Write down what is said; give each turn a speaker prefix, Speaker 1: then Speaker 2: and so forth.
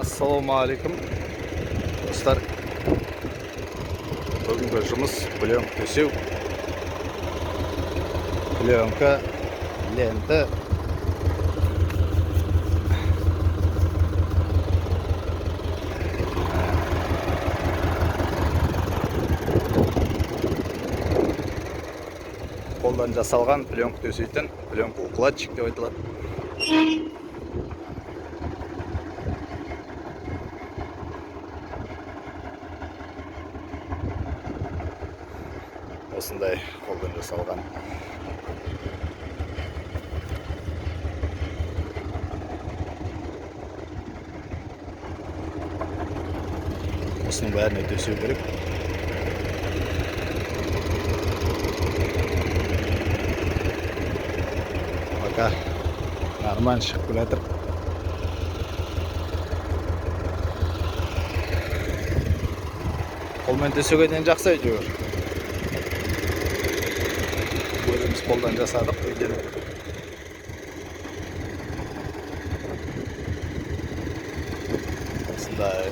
Speaker 1: Ассалаумағалейкум достар. Бүгінгі жұмыс пленка төсеу, пленка, лента. Қолдан жасалған пленка төсейтін пленка укладчик деп айтылады. Осындай қолдан жасалған осының бәріне төсеу керек. Пока нормально шығып келе жатыр. Қолмен төсеуге дейін жақсы әйтеуір. Өзіміз қолдан жасадық үйден. Осындай